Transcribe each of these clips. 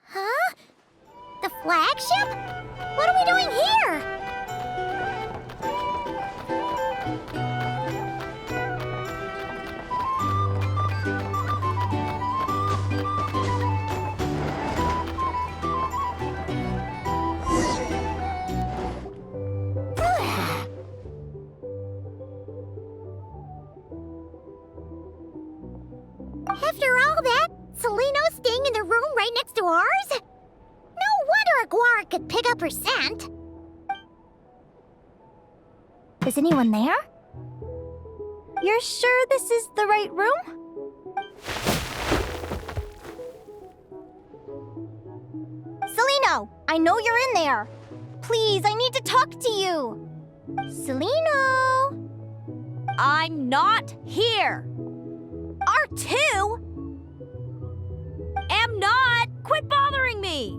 Huh? The flagship? What are we doing here? After all that, Seleno's staying in the room right next to ours? No wonder Aguara could pick up her scent. Is anyone there? You're sure this is the right room? Seleno, I know you're in there. Please, I need to talk to you. Seleno? I'm not here. R2? Am not! Quit bothering me!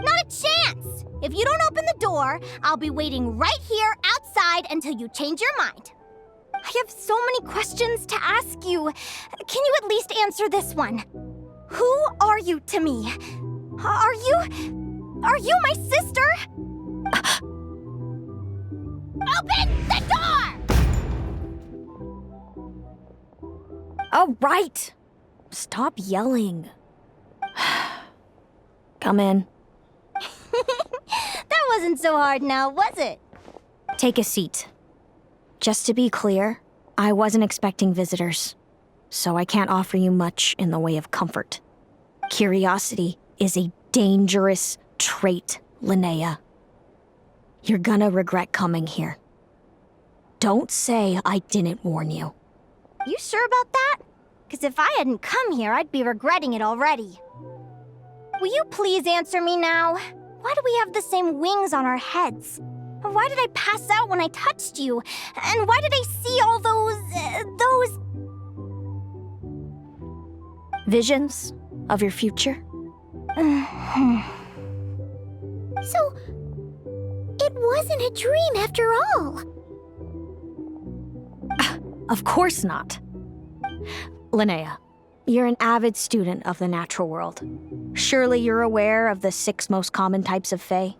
Not a chance! If you don't open the door, I'll be waiting right here outside until you change your mind. I have so many questions to ask you. Can you at least answer this one? Who are you to me? Are you my sister? Open the door! All right. Stop yelling. Come in. That wasn't so hard now, was it? Take a seat. Just to be clear, I wasn't expecting visitors, so I can't offer you much in the way of comfort. Curiosity is a dangerous trait, Linnea. You're gonna regret coming here. Don't say I didn't warn you. You sure about that? Because if I hadn't come here, I'd be regretting it already. Will you please answer me now? Why do we have the same wings on our heads? Why did I pass out when I touched you? And why did I see all those... visions of your future? So, it wasn't a dream after all. Of course not. Linnea, you're an avid student of the natural world. Surely you're aware of the 6 most common types of Fae?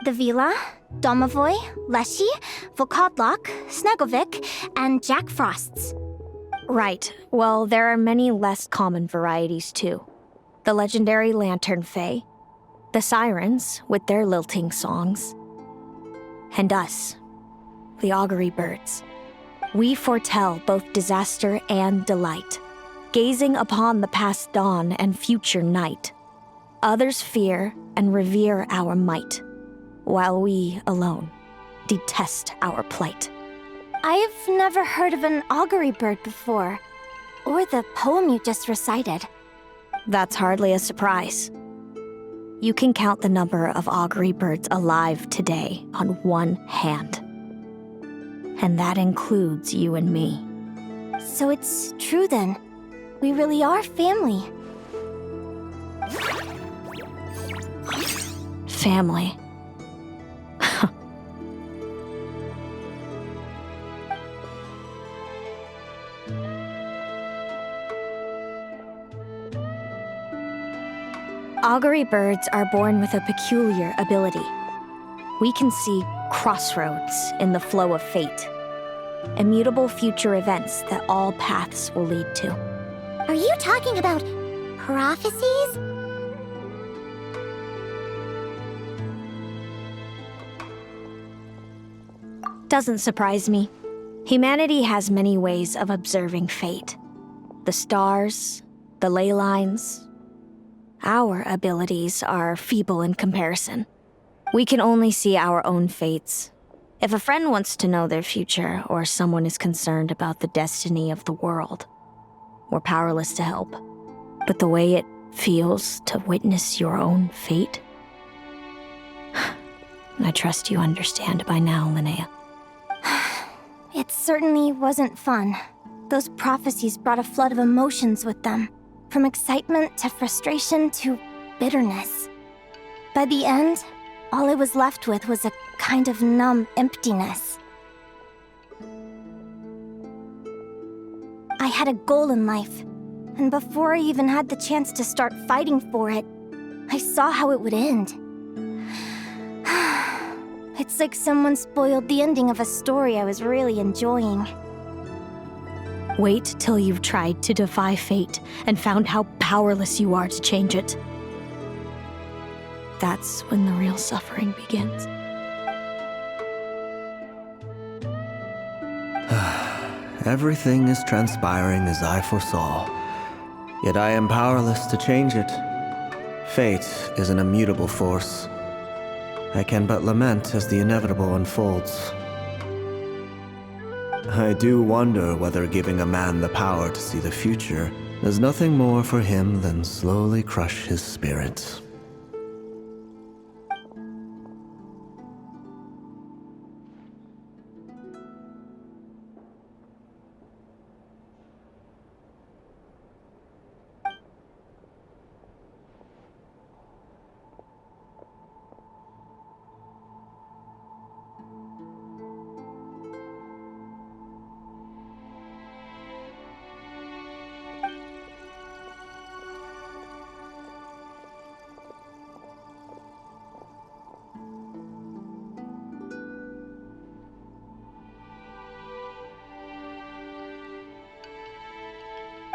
The Vila, Domovoy, Leshy, Volkodlok, Snegovic, and Jack Frosts. Right. Well, there are many less common varieties, too. The legendary Lantern Fae, the Sirens with their lilting songs, and us, the Augury Birds. We foretell both disaster and delight, gazing upon the past dawn and future night. Others fear and revere our might, while we alone detest our plight. I've never heard of an augury bird before, or the poem you just recited. That's hardly a surprise. You can count the number of augury birds alive today on one hand. And that includes you and me. So it's true then. We really are family. Family. Augury birds are born with a peculiar ability. We can see crossroads in the flow of fate, immutable future events that all paths will lead to. Are you talking about prophecies? Doesn't surprise me. Humanity has many ways of observing fate. The stars, the ley lines. Our abilities are feeble in comparison. We can only see our own fates, If a friend wants to know their future, or someone is concerned about the destiny of the world, we're powerless to help. But the way it feels to witness your own fate, I trust you understand by now, Linnea. It certainly wasn't fun. Those prophecies brought a flood of emotions with them, from excitement to frustration to bitterness. By the end, all I was left with was a kind of numb emptiness. I had a goal in life, and before I even had the chance to start fighting for it, I saw how it would end. It's like someone spoiled the ending of a story I was really enjoying. Wait till you've tried to defy fate and found how powerless you are to change it. That's when the real suffering begins. Everything is transpiring as I foresaw, yet I am powerless to change it. Fate is an immutable force. I can but lament as the inevitable unfolds. I do wonder whether giving a man the power to see the future does nothing more for him than slowly crush his spirit.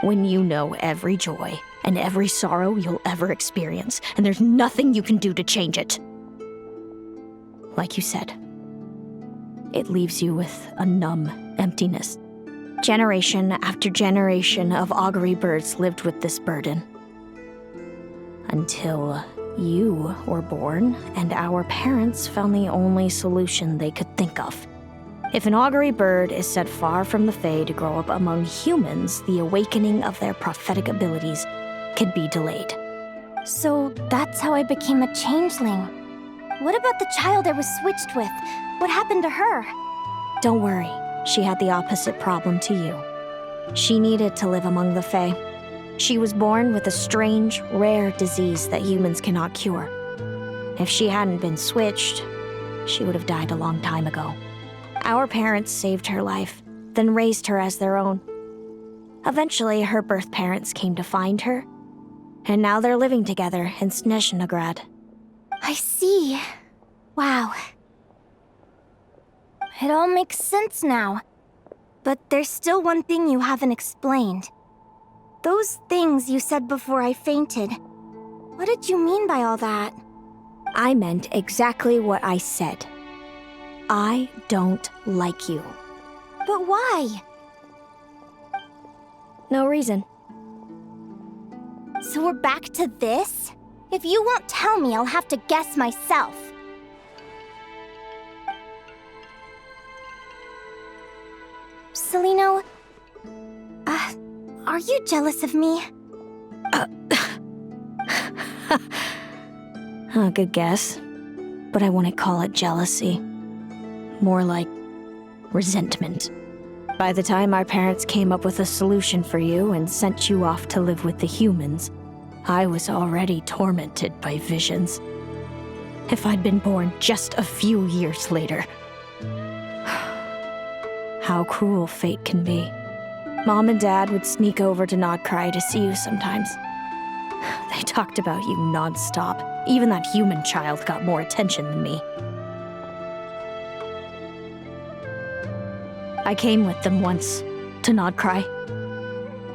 When you know every joy and every sorrow you'll ever experience, and there's nothing you can do to change it. Like you said, it leaves you with a numb emptiness. Generation after generation of augury birds lived with this burden. Until you were born, and our parents found the only solution they could think of. If an augury bird is set far from the Fae to grow up among humans, the awakening of their prophetic abilities can be delayed. So that's how I became a changeling. What about the child I was switched with? What happened to her? Don't worry, she had the opposite problem to you. She needed to live among the Fae. She was born with a strange, rare disease that humans cannot cure. If she hadn't been switched, she would have died a long time ago. Our parents saved her life, then raised her as their own. Eventually, her birth parents came to find her, and now they're living together in Snezhnograd. I see. Wow. It all makes sense now. But there's still one thing you haven't explained. Those things you said before I fainted. What did you mean by all that? I meant exactly what I said. I don't like you. But why? No reason. So we're back to this? If you won't tell me, I'll have to guess myself. Celino, are you jealous of me? Good guess. But I wouldn't call it jealousy. More like resentment. By the time our parents came up with a solution for you and sent you off to live with the humans, I was already tormented by visions. If I'd been born just a few years later. How cruel fate can be. Mom and Dad would sneak over to Nodcry to see you sometimes. They talked about you non-stop. Even that human child got more attention than me. I came with them once, to Nodcry.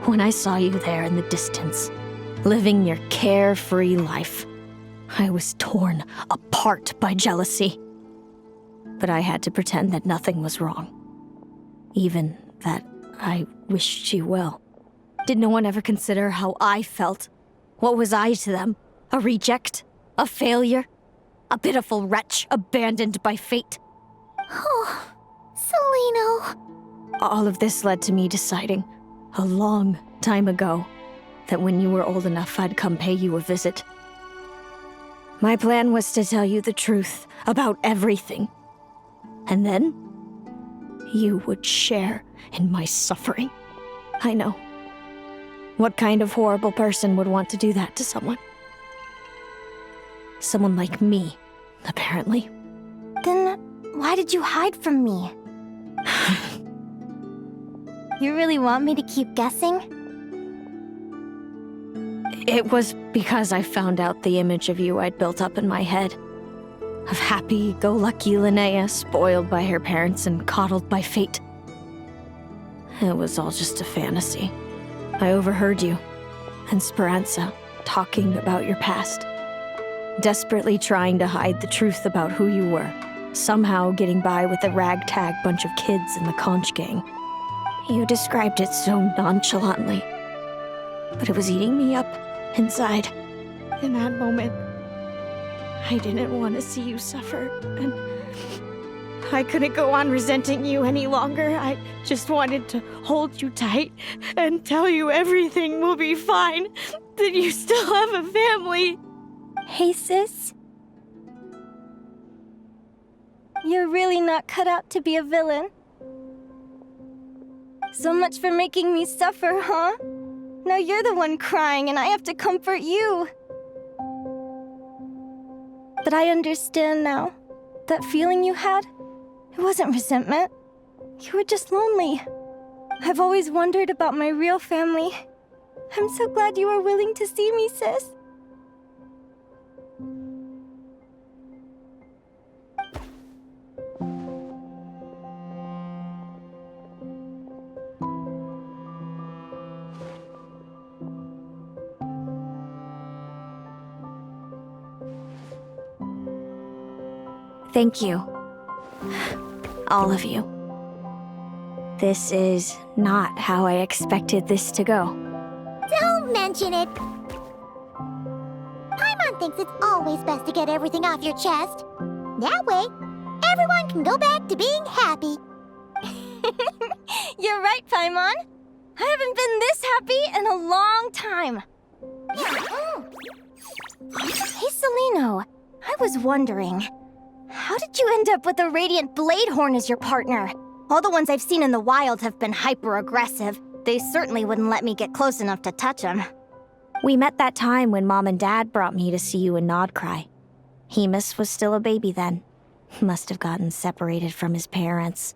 When I saw you there in the distance, living your carefree life, I was torn apart by jealousy. But I had to pretend that nothing was wrong. Even that I wished you well. Did no one ever consider how I felt? What was I to them? A reject? A failure? A pitiful wretch abandoned by fate? Oh, Celino. All of this led to me deciding, a long time ago, that when you were old enough, I'd come pay you a visit. My plan was to tell you the truth about everything. And then, you would share in my suffering. I know. What kind of horrible person would want to do that to someone? Someone like me, apparently. Then why did you hide from me? You really want me to keep guessing? It was because I found out the image of you I'd built up in my head. Of happy-go-lucky Linnea, spoiled by her parents and coddled by fate. It was all just a fantasy. I overheard you and Speranza talking about your past. Desperately trying to hide the truth about who you were. Somehow getting by with a ragtag bunch of kids in the conch gang. You described it so nonchalantly. But it was eating me up inside. In that moment, I didn't want to see you suffer, and I couldn't go on resenting you any longer. I just wanted to hold you tight and tell you everything will be fine, that you still have a family. Hey, sis. You're really not cut out to be a villain. So much for making me suffer, huh? Now you're the one crying and I have to comfort you. But I understand now. That feeling you had, it wasn't resentment. You were just lonely. I've always wondered about my real family. I'm so glad you were willing to see me, sis. Thank you. All of you. This is not how I expected this to go. Don't mention it. Paimon thinks it's always best to get everything off your chest. That way, everyone can go back to being happy. You're right, Paimon. I haven't been this happy in a long time. Hey, Celino. I was wondering, how did you end up with a Radiant Bladehorn as your partner? All the ones I've seen in the wild have been hyper-aggressive. They certainly wouldn't let me get close enough to touch them. We met that time when Mom and Dad brought me to see you in Nodcry. Hemus was still a baby then. He must have gotten separated from his parents.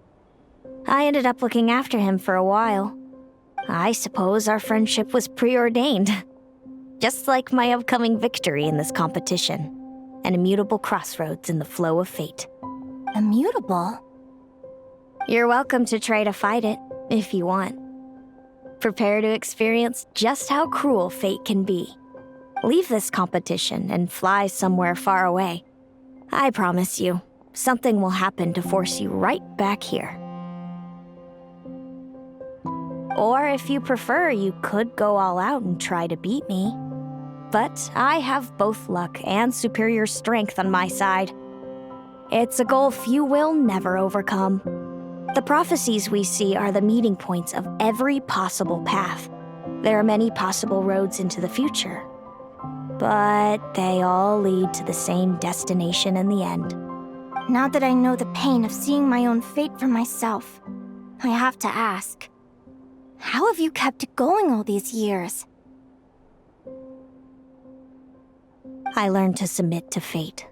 I ended up looking after him for a while. I suppose our friendship was preordained. Just like my upcoming victory in this competition. An immutable crossroads in the flow of fate. Immutable? You're welcome to try to fight it, if you want. Prepare to experience just how cruel fate can be. Leave this competition and fly somewhere far away. I promise you, something will happen to force you right back here. Or if you prefer, you could go all out and try to beat me. But I have both luck and superior strength on my side. It's a goal few will never overcome. The prophecies we see are the meeting points of every possible path. There are many possible roads into the future. But they all lead to the same destination in the end. Now that I know the pain of seeing my own fate for myself, I have to ask, how have you kept it going all these years? I learned to submit to fate.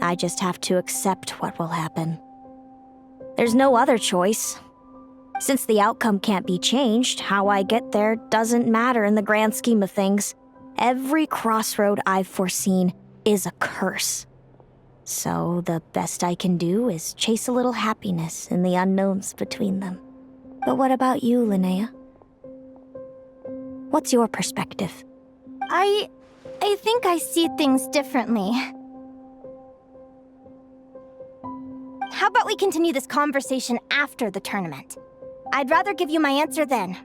I just have to accept what will happen. There's no other choice. Since the outcome can't be changed, how I get there doesn't matter in the grand scheme of things. Every crossroad I've foreseen is a curse. So the best I can do is chase a little happiness in the unknowns between them. But what about you, Linnea? What's your perspective? I think I see things differently. How about we continue this conversation after the tournament? I'd rather give you my answer then.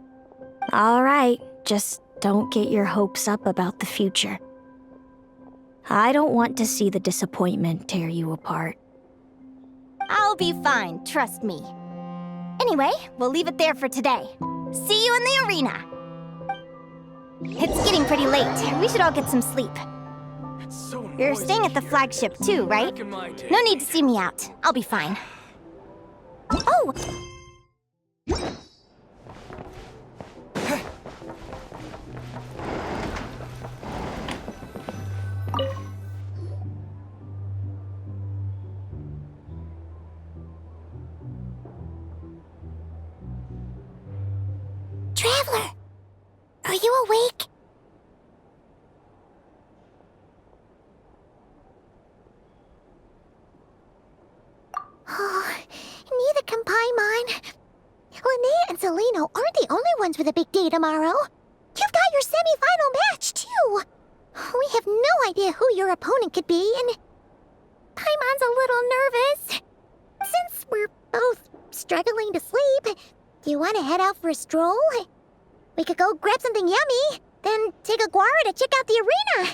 All right, just don't get your hopes up about the future. I don't want to see the disappointment tear you apart. I'll be fine, trust me. Anyway, we'll leave it there for today. See you in the arena! It's getting pretty late. We should all get some sleep. You're staying at the flagship too, right? No need to see me out. I'll be fine. Oh! Traveler, are you awake? Oh, neither can Paimon. Linnea and Celino aren't the only ones with a big day tomorrow. You've got your semi-final match, too. We have no idea who your opponent could be, and Paimon's a little nervous. Since we're both struggling to sleep, do you want to head out for a stroll? We could go grab something yummy, then take a guara to check out the arena.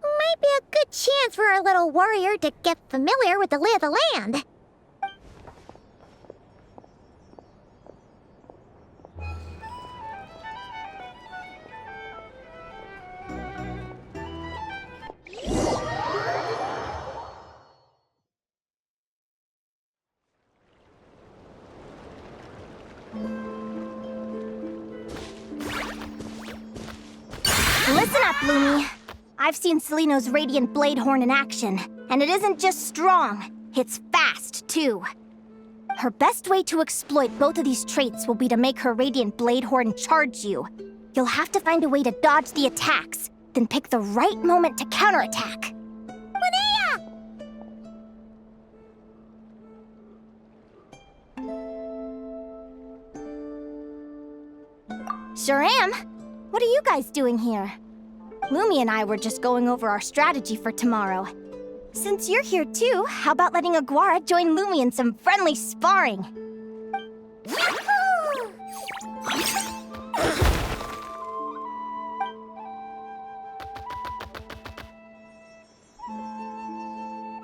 Might be a good chance for our little warrior to get familiar with the lay of the land. Listen up, Lumi. I've seen Celino's Radiant Blade Horn in action, and it isn't just strong, it's fast, too. Her best way to exploit both of these traits will be to make her Radiant Blade Horn charge you. You'll have to find a way to dodge the attacks, then pick the right moment to counterattack. Linnea! Sure am. What are you guys doing here? Lumi and I were just going over our strategy for tomorrow. Since you're here too, how about letting Aguara join Lumi in some friendly sparring?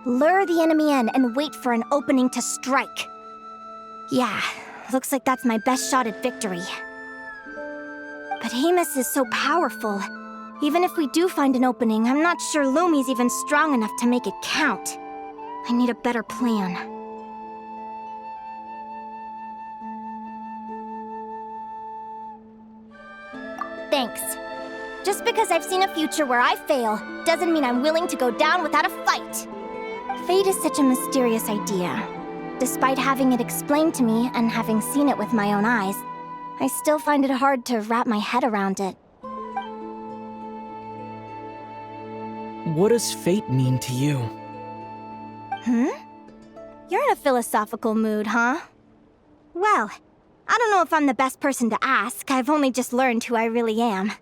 Lure the enemy in and wait for an opening to strike. Yeah, looks like that's my best shot at victory. But Amos is so powerful. Even if we do find an opening, I'm not sure Lumi's even strong enough to make it count. I need a better plan. Thanks. Just because I've seen a future where I fail, doesn't mean I'm willing to go down without a fight. Fate is such a mysterious idea. Despite having it explained to me and having seen it with my own eyes, I still find it hard to wrap my head around it. What does fate mean to you? You're in a philosophical mood, huh? Well, I don't know if I'm the best person to ask. I've only just learned who I really am.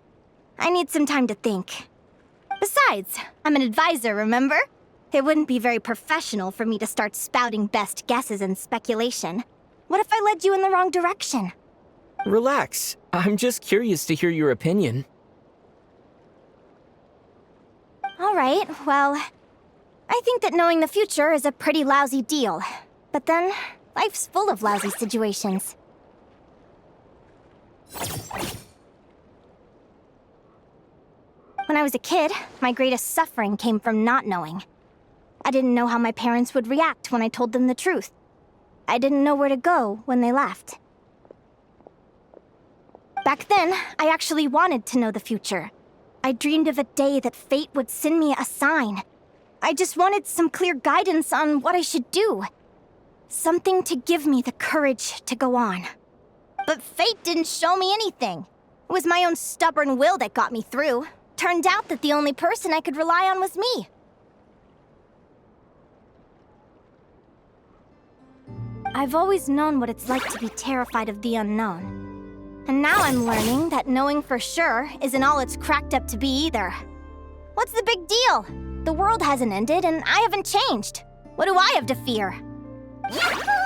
I need some time to think. Besides, I'm an advisor, remember? It wouldn't be very professional for me to start spouting best guesses and speculation. What if I led you in the wrong direction? Relax. I'm just curious to hear your opinion. All right, well, I think that knowing the future is a pretty lousy deal. But then, life's full of lousy situations. When I was a kid, my greatest suffering came from not knowing. I didn't know how my parents would react when I told them the truth. I didn't know where to go when they left. Back then, I actually wanted to know the future. I dreamed of a day that fate would send me a sign. I just wanted some clear guidance on what I should do. Something to give me the courage to go on. But fate didn't show me anything. It was my own stubborn will that got me through. Turned out that the only person I could rely on was me. I've always known what it's like to be terrified of the unknown. And now I'm learning that knowing for sure isn't all it's cracked up to be either. What's the big deal? The world hasn't ended and I haven't changed. What do I have to fear? Yahoo!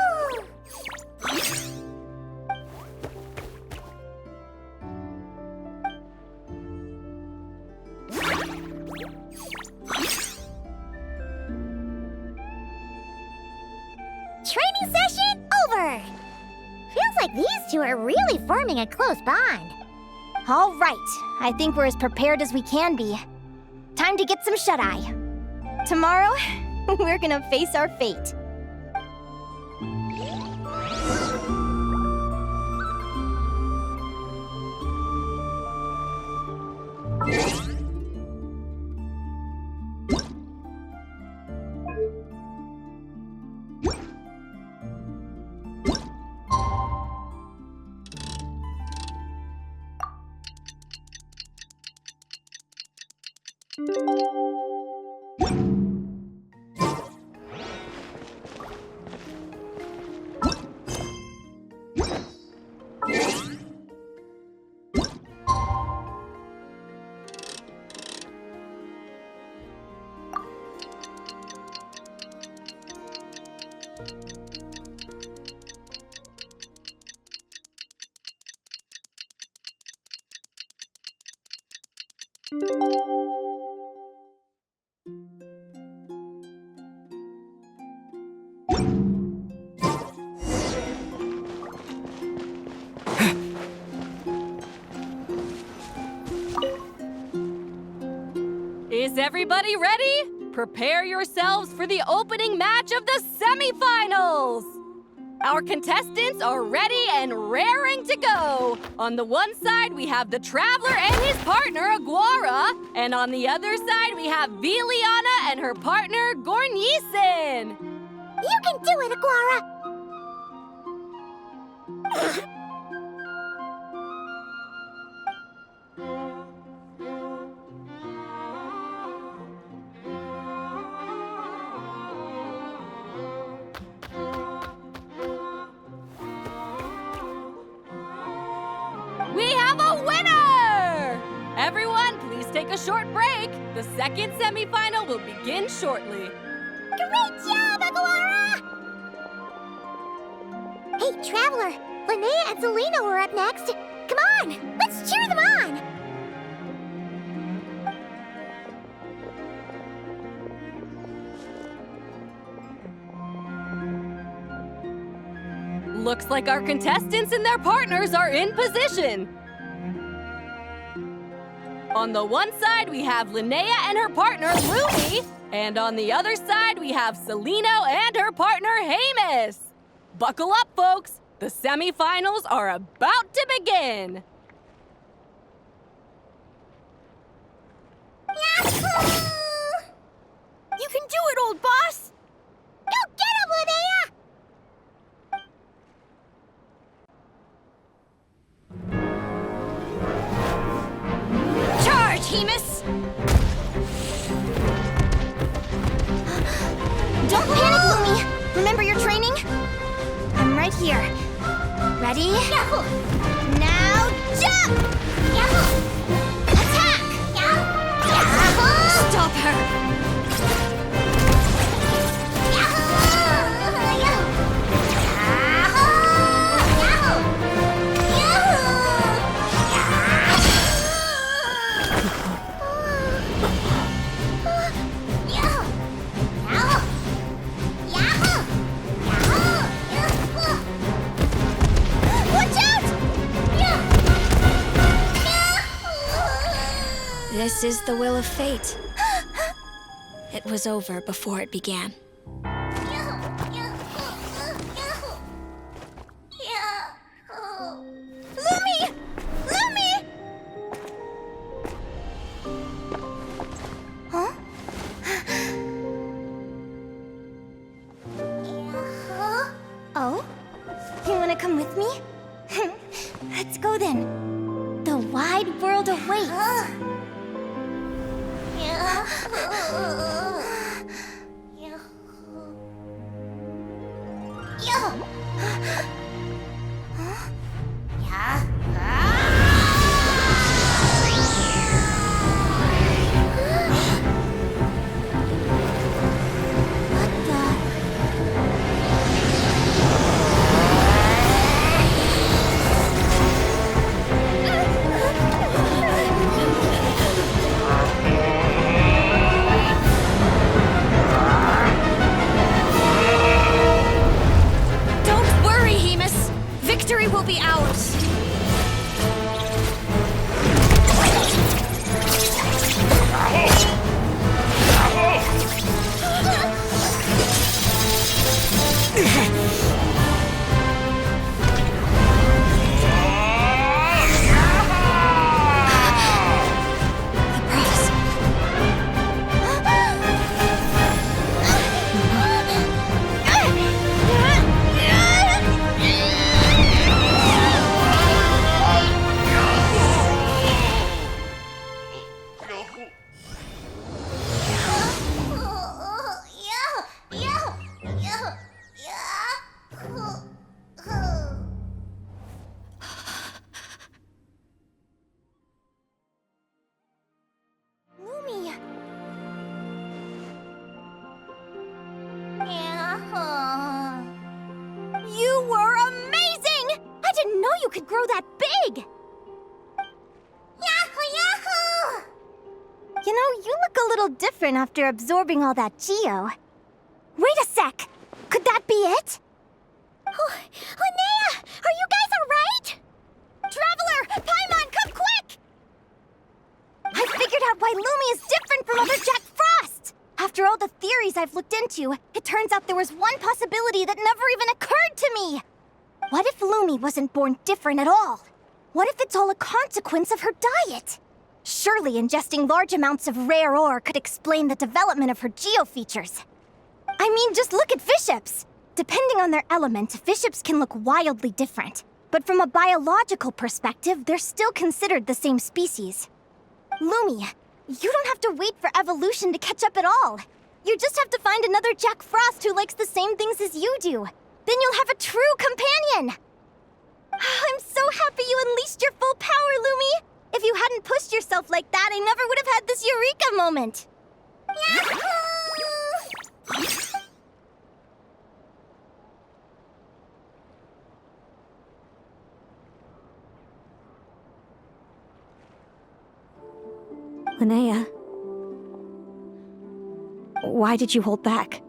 two are really forming a close bond. All right, I think we're as prepared as we can be. Time to get some shut-eye. Tomorrow, we're gonna face our fate. Is everybody ready? Prepare yourselves for the opening match of the semifinals! Our contestants are ready and raring to go. On the one side, we have the Traveler and his partner, Aguara. And on the other side, we have Viliana and her partner, Gornisen. You can do it, Aguara! We have a winner! Everyone, please take a short break. The second semifinal will begin shortly. Great job, Aguara! Hey, Traveler! Linnea and Zelina are up next. Come on, let's cheer them on! Looks like our contestants and their partners are in position. On the one side, we have Linnea and her partner, Lumi. And on the other side, we have Celino and her partner, Hamus. Buckle up, folks. The semifinals are about to begin. Yahoo! You can do it, old boss! Go get him, Linnea! Charge, Hamus! Don't panic, Lumi! Remember your training? I'm right here. Ready? Yahoo! Now jump! Yahoo! Attack! Yahoo! Stop her! Yahoo! Yahoo! Yahoo! This is the will of fate. It was over before it began. Lumi! Lumi! Huh? Oh? You wanna come with me? Let's go then. The wide world awaits. house. You were amazing! I didn't know you could grow that big! Yahoo! Yahoo! You know, you look a little different after absorbing all that geo. Wait a sec! Could that be it? Linnea! Are you guys alright? Traveler! Paimon, come quick! I figured out why Lumi is different from other Jack Frosts! After all the theories I've looked into, it turns out there was one possibility that never even occurred to me! What if Lumi wasn't born different at all? What if it's all a consequence of her diet? Surely ingesting large amounts of rare ore could explain the development of her geo-features. I mean, just look at bishops! Depending on their element, bishops can look wildly different. But from a biological perspective, they're still considered the same species. Lumi, you don't have to wait for evolution to catch up at all. You just have to find another Jack Frost who likes the same things as you do. Then you'll have a true companion! I'm so happy you unleashed your full power, Lumi! If you hadn't pushed yourself like that, I never would have had this eureka moment! Linnea, why did you hold back?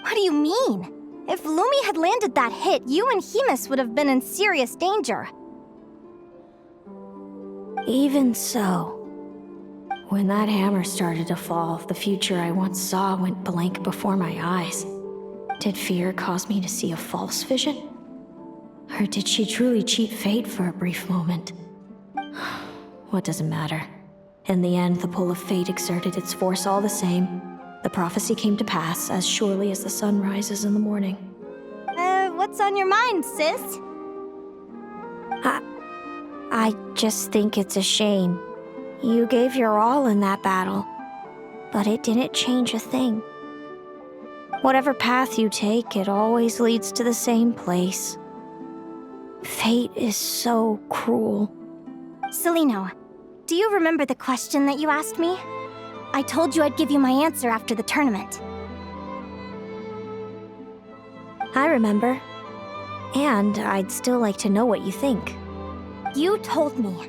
What do you mean? If Lumi had landed that hit, you and Hemus would have been in serious danger. Even so, when that hammer started to fall, the future I once saw went blank before my eyes. Did fear cause me to see a false vision? Or did she truly cheat fate for a brief moment? What does it matter? In the end, the pull of fate exerted its force all the same. The prophecy came to pass as surely as the sun rises in the morning. What's on your mind, sis? I just think it's a shame. You gave your all in that battle, but it didn't change a thing. Whatever path you take, it always leads to the same place. Fate is so cruel. Celino, do you remember the question that you asked me? I told you I'd give you my answer after the tournament. I remember. And I'd still like to know what you think. You told me.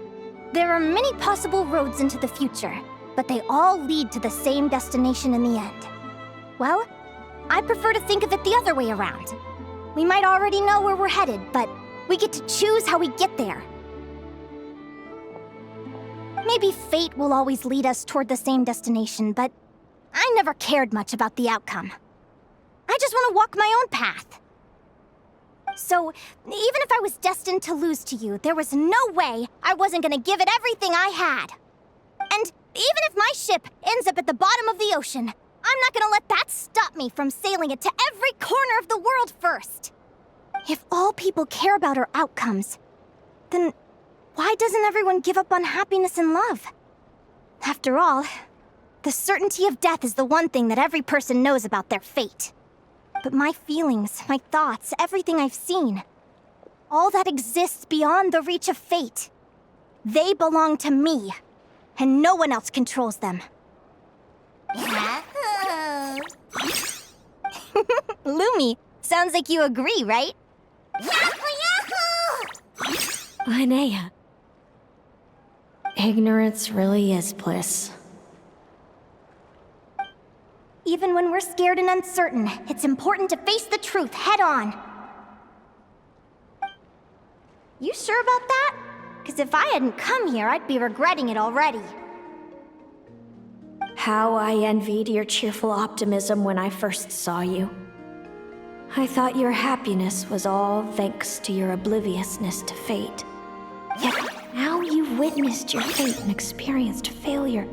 There are many possible roads into the future, but they all lead to the same destination in the end. Well, I prefer to think of it the other way around. We might already know where we're headed, but we get to choose how we get there. Maybe fate will always lead us toward the same destination, but I never cared much about the outcome. I just want to walk my own path. So, even if I was destined to lose to you, there was no way I wasn't gonna give it everything I had. And even if my ship ends up at the bottom of the ocean, I'm not gonna let that stop me from sailing it to every corner of the world first. If all people care about are outcomes, then why doesn't everyone give up on happiness and love? After all, the certainty of death is the one thing that every person knows about their fate. But my feelings, my thoughts, everything I've seen, all that exists beyond the reach of fate, they belong to me, and no one else controls them. Lumi, sounds like you agree, right? Linnea. Ignorance really is bliss. Even when we're scared and uncertain, it's important to face the truth head on. You sure about that? Because if I hadn't come here, I'd be regretting it already. How I envied your cheerful optimism when I first saw you. I thought your happiness was all thanks to your obliviousness to fate. Yet now you've witnessed your fate and experienced failure.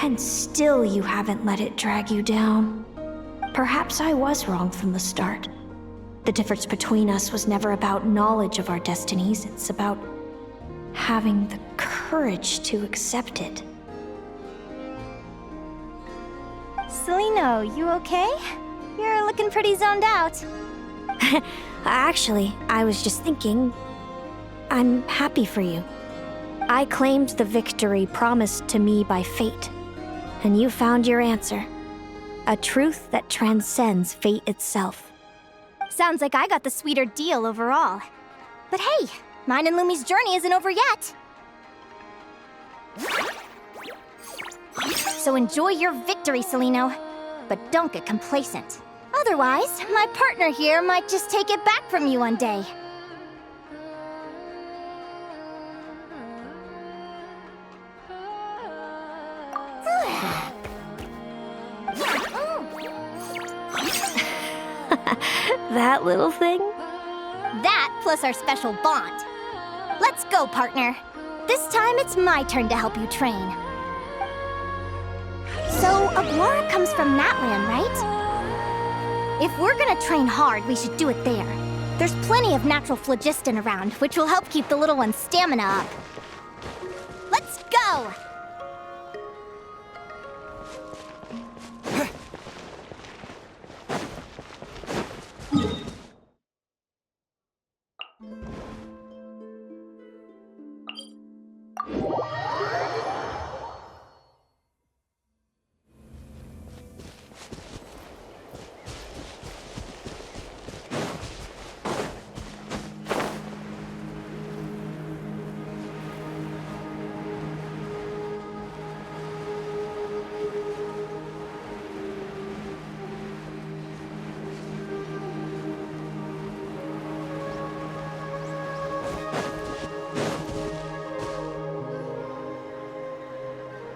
And still you haven't let it drag you down. Perhaps I was wrong from the start. The difference between us was never about knowledge of our destinies, it's about having the courage to accept it. Celino, you okay? You're looking pretty zoned out. Actually, I was just thinking, I'm happy for you. I claimed the victory promised to me by fate, and you found your answer. A truth that transcends fate itself. Sounds like I got the sweeter deal overall. But hey, mine and Lumi's journey isn't over yet. So enjoy your victory, Celino. But don't get complacent. Otherwise, my partner here might just take it back from you one day. That little thing? That plus our special bond. Let's go, partner. This time it's my turn to help you train. So, Aguara comes from Natland, right? If we're gonna train hard, we should do it there. There's plenty of natural phlogiston around, which will help keep the little one's stamina up. Let's go!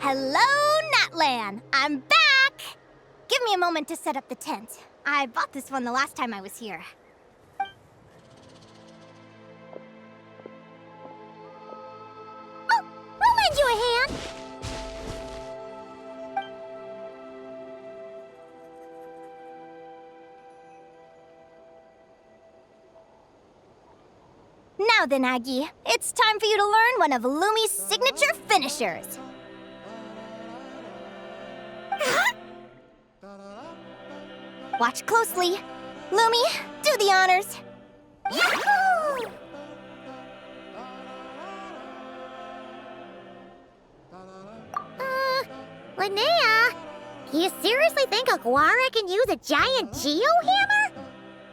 Hello, Natlan! I'm back! Give me a moment to set up the tent. I bought this one the last time I was here. Oh, I'll lend you a hand. Now then, Aggie, it's time for you to learn one of Lumi's signature finishers. Watch closely. Lumi, do the honors. Yahoo! Linnea, you seriously think Aguara can use a giant geohammer?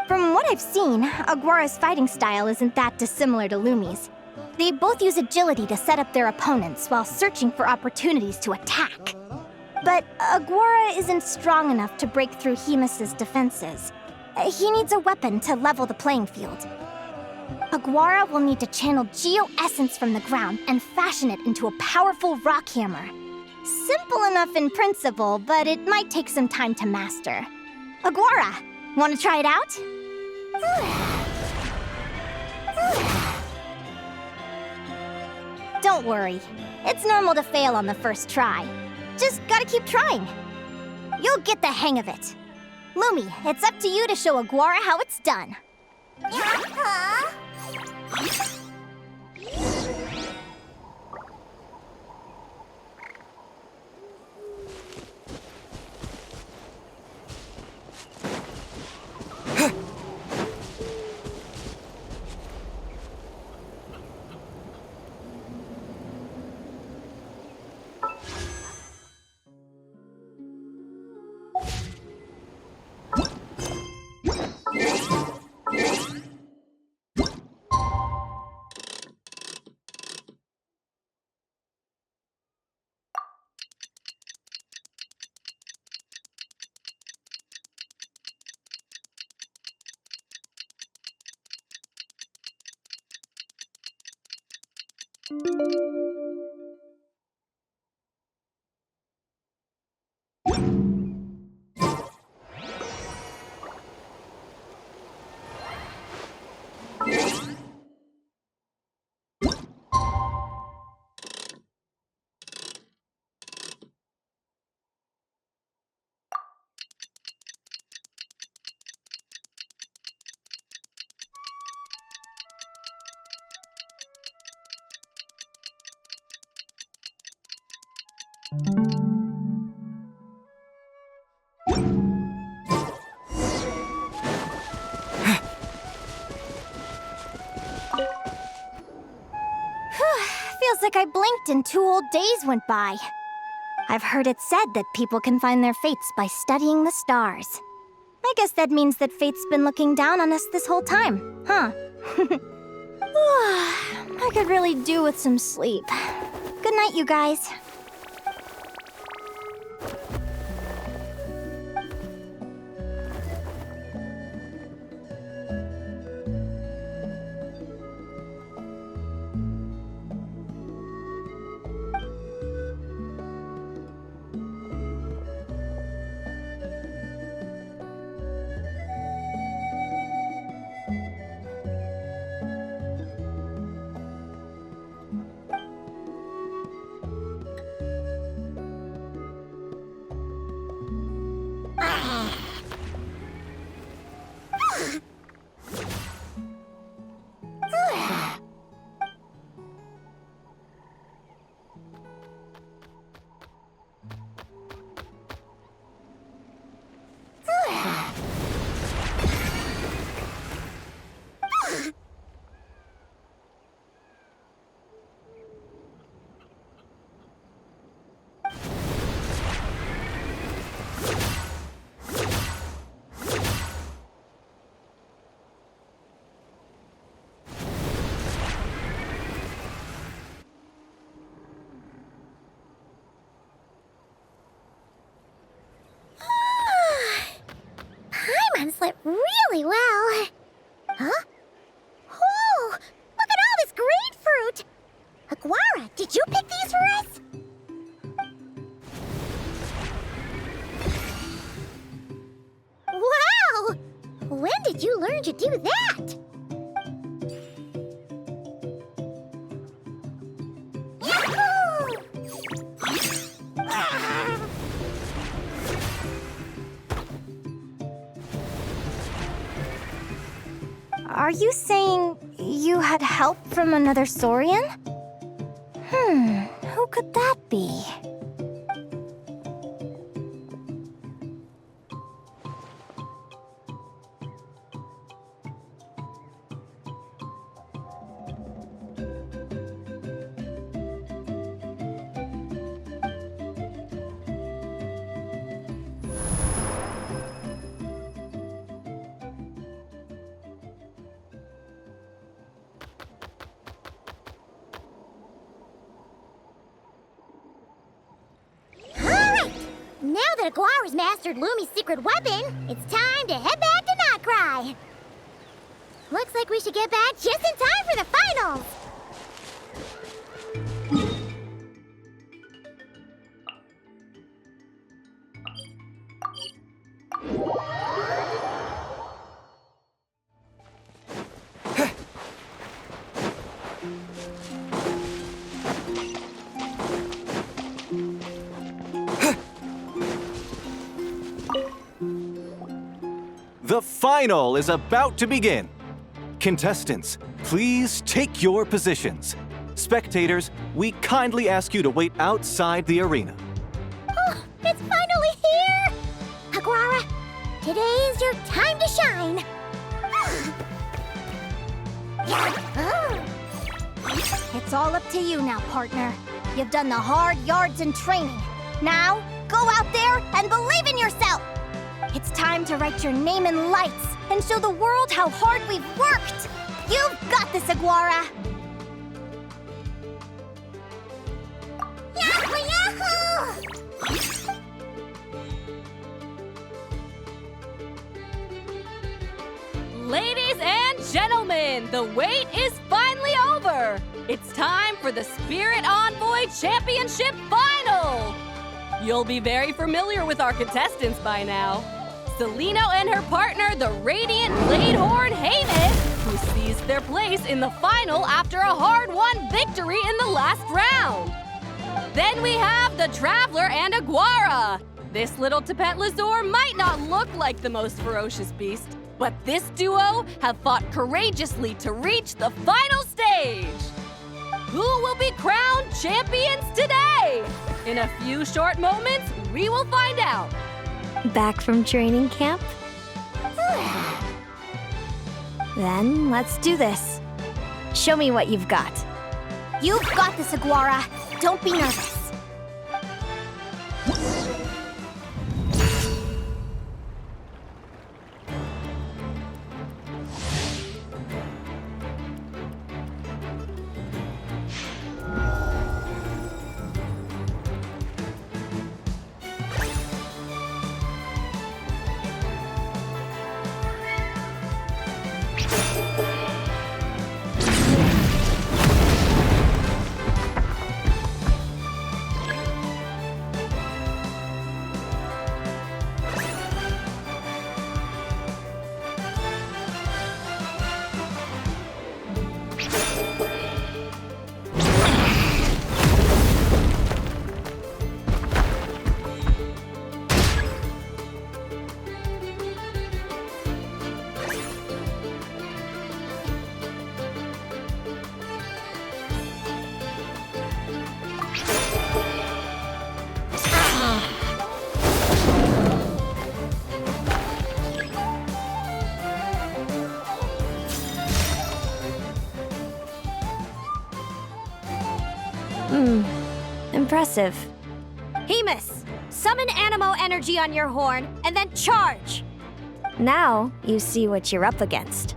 From what I've seen, Aguara's fighting style isn't that dissimilar to Lumi's. They both use agility to set up their opponents while searching for opportunities to attack. But Aguara isn't strong enough to break through Hemus's defenses. He needs a weapon to level the playing field. Aguara will need to channel geo-essence from the ground and fashion it into a powerful rock hammer. Simple enough in principle, but it might take some time to master. Aguara, want to try it out? Don't worry. It's normal to fail on the first try. Just gotta keep trying. You'll get the hang of it. Lumi, it's up to you to show Aguara how it's done. Huh? Feels like I blinked and 2 whole days went by. I've heard it said that people can find their fates by studying the stars. I guess that means that fate's been looking down on us this whole time, huh? I could really do with some sleep. Good night, you guys. Slept really well. Huh? Whoa! Look at all this grapefruit! Aguara, did you pick these for us? Wow! When did you learn to do that? Yahoo! Are you saying you had help from another Saurian? Who could that be? Now that Aguara's mastered Lumi's secret weapon, it's time to head back to Notcry. Looks like we should get back just in time for the finals. The final is about to begin. Contestants, please take your positions. Spectators, we kindly ask you to wait outside the arena. Oh, it's finally here! Aguara, today is your time to shine. It's all up to you now, partner. You've done the hard yards in training. Now, go out there and believe in yourself! It's time to write your name in lights and show the world how hard we've worked! You've got this, Aguara! Yahoo! Yahoo! Ladies and gentlemen, the wait is finally over. It's time for the Spirit Envoy Championship Final! You'll be very familiar with our contestants by now. Celino and her partner, the Radiant Bladehorn Hamish, who seized their place in the final after a hard-won victory in the last round. Then we have the Traveler and Aguara. This little Tepet Lazur might not look like the most ferocious beast, but this duo have fought courageously to reach the final stage. Who will be crowned champions today? In a few short moments, we will find out. Back from training camp? Then let's do this. Show me what you've got. You've got this, Aguara. Don't be nervous. Impressive. Hemus, summon Animo energy on your horn and then charge! Now you see what you're up against.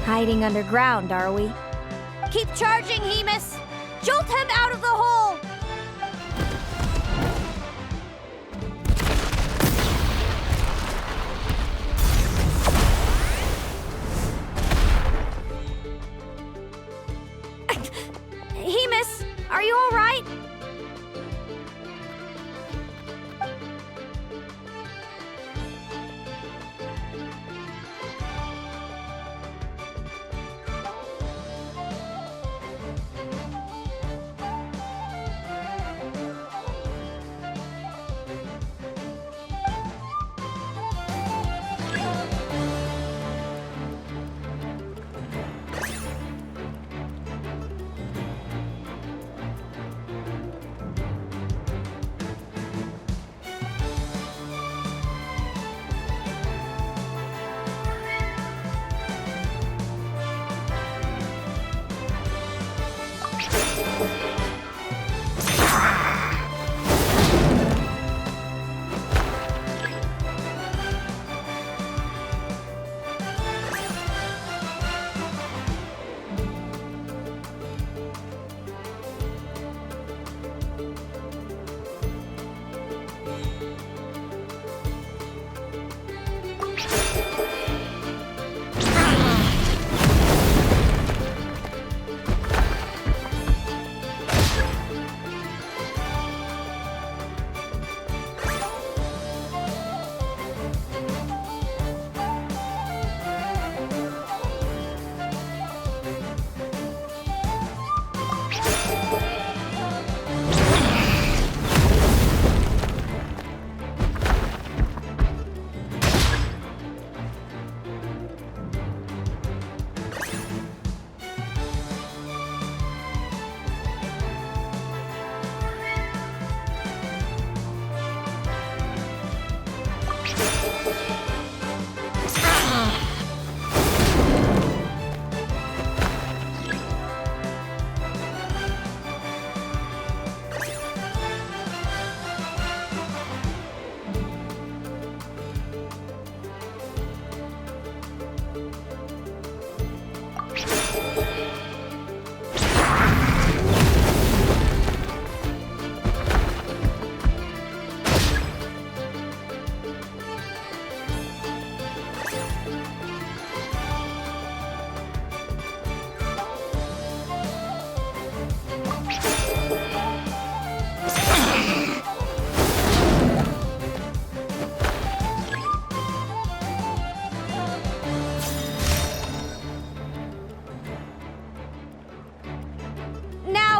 Hiding underground, are we? Keep charging, Hemus! Jolt him out of the hole! Hemus, are you all right?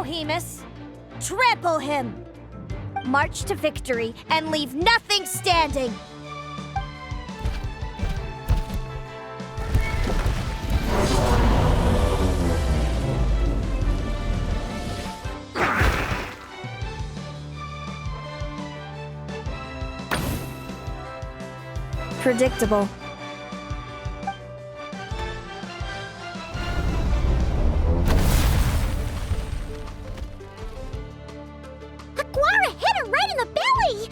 Hemus! Trample him! March to victory and leave nothing standing! Predictable. Aguara hit her right in the belly!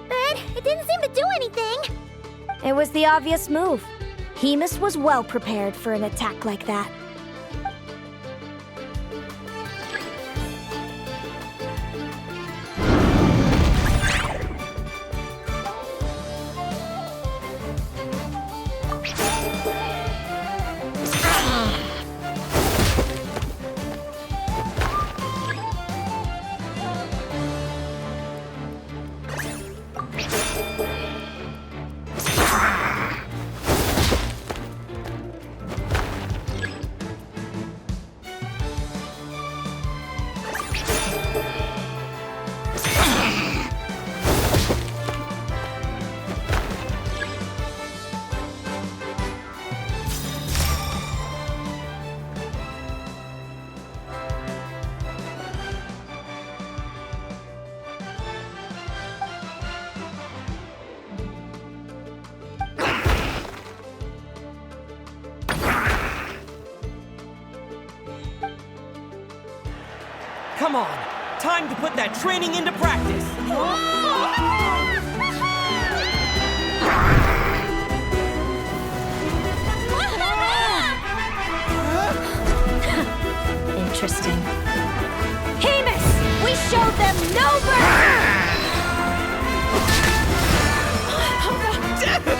But it didn't seem to do anything. It was the obvious move. Hemus was well prepared for an attack like that. Come on! Time to put that training into practice! Interesting. Hemus! We showed them no mercy!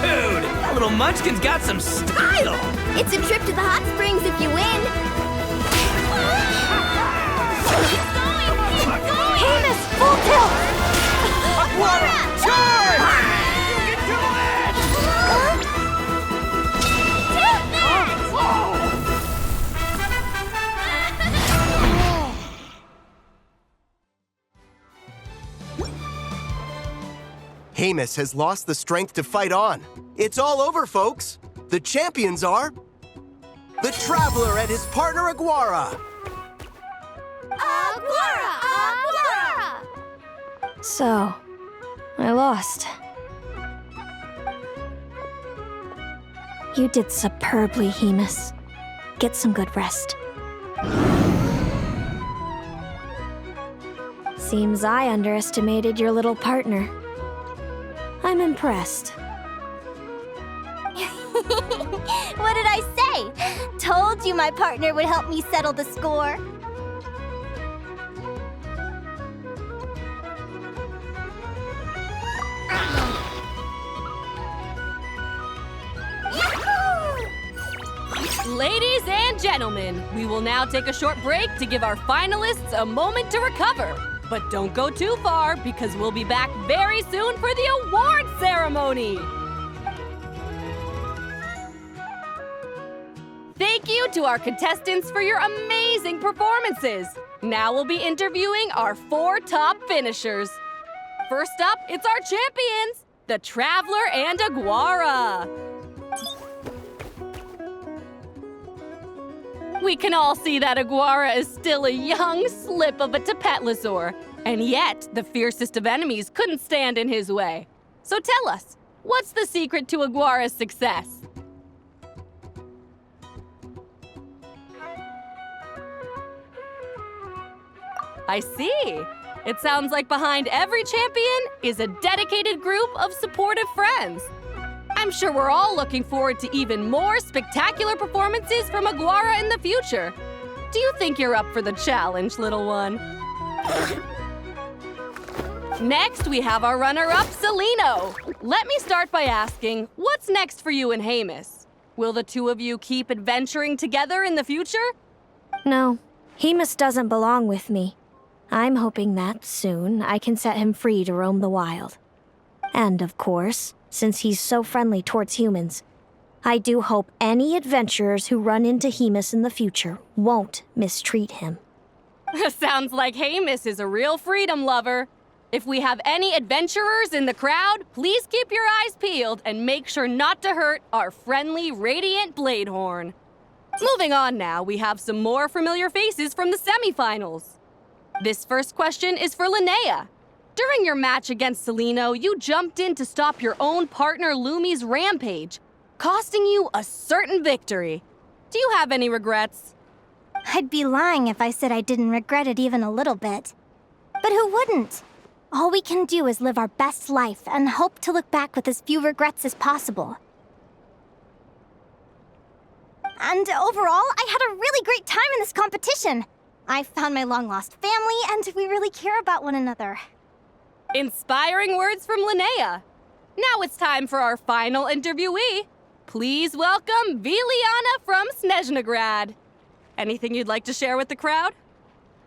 Dude! That little munchkin's got some style! It's a trip to the hot springs if you win. Hemus, full tilt! Aguara, charge! You can do it! Hemus has lost the strength to fight on. It's all over, folks. The champions are the Traveler and his partner Aguara. So, I lost. You did superbly, Hemus. Get some good rest. Seems I underestimated your little partner. I'm impressed. What did I say? Told you my partner would help me settle the score. Ladies and gentlemen, we will now take a short break to give our finalists a moment to recover. But don't go too far, because we'll be back very soon for the award ceremony. Thank you to our contestants for your amazing performances. Now we'll be interviewing our 4 top finishers. First up, it's our champions, the Traveler and Aguara. We can all see that Aguara is still a young slip of a Tapetlosaur, and yet the fiercest of enemies couldn't stand in his way. So tell us, what's the secret to Aguara's success? I see. It sounds like behind every champion is a dedicated group of supportive friends. I'm sure we're all looking forward to even more spectacular performances from Aguara in the future. Do you think you're up for the challenge, little one? Next, we have our runner-up, Celino. Let me start by asking, what's next for you and Hemus? Will the two of you keep adventuring together in the future? No, Hemus doesn't belong with me. I'm hoping that soon I can set him free to roam the wild. And of course, since he's so friendly towards humans, I do hope any adventurers who run into Hemus in the future won't mistreat him. Sounds like Hamus is a real freedom lover. If we have any adventurers in the crowd, please keep your eyes peeled and make sure not to hurt our friendly Radiant Bladehorn. Moving on now, we have some more familiar faces from the semifinals. This first question is for Linnea. During your match against Celino, you jumped in to stop your own partner Lumi's rampage, costing you a certain victory. Do you have any regrets? I'd be lying if I said I didn't regret it even a little bit. But who wouldn't? All we can do is live our best life and hope to look back with as few regrets as possible. And overall, I had a really great time in this competition. I found my long-lost family, and we really care about one another. Inspiring words from Linnea. Now it's time for our final interviewee. Please welcome Viliana from Snezhnograd. Anything you'd like to share with the crowd?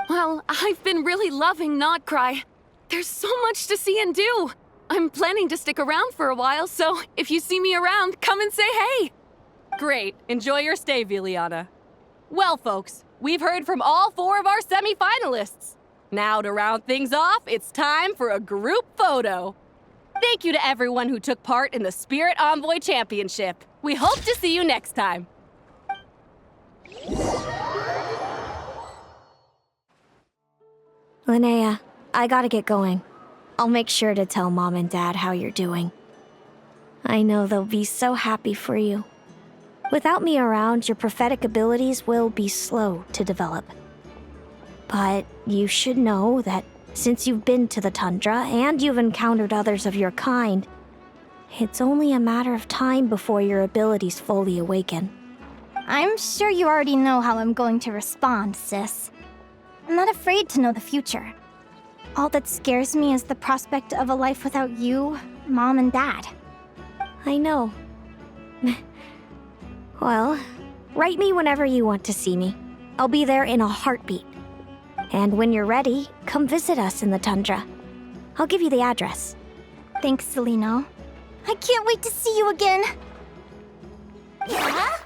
Well, I've been really loving Nodcry. There's so much to see and do. I'm planning to stick around for a while, so if you see me around, come and say hey. Great. Enjoy your stay, Viliana. Well, folks, we've heard from all 4 of our semi-finalists. Now, to round things off, it's time for a group photo. Thank you to everyone who took part in the Spirit Envoy Championship. We hope to see you next time. Linnea, I gotta get going. I'll make sure to tell Mom and Dad how you're doing. I know they'll be so happy for you. Without me around, your prophetic abilities will be slow to develop. But you should know that since you've been to the tundra and you've encountered others of your kind, it's only a matter of time before your abilities fully awaken. I'm sure you already know how I'm going to respond, sis. I'm not afraid to know the future. All that scares me is the prospect of a life without you, Mom, and Dad. I know. Well, write me whenever you want to see me. I'll be there in a heartbeat. And when you're ready, come visit us in the tundra. I'll give you the address. Thanks, Celino. I can't wait to see you again! Yahoo!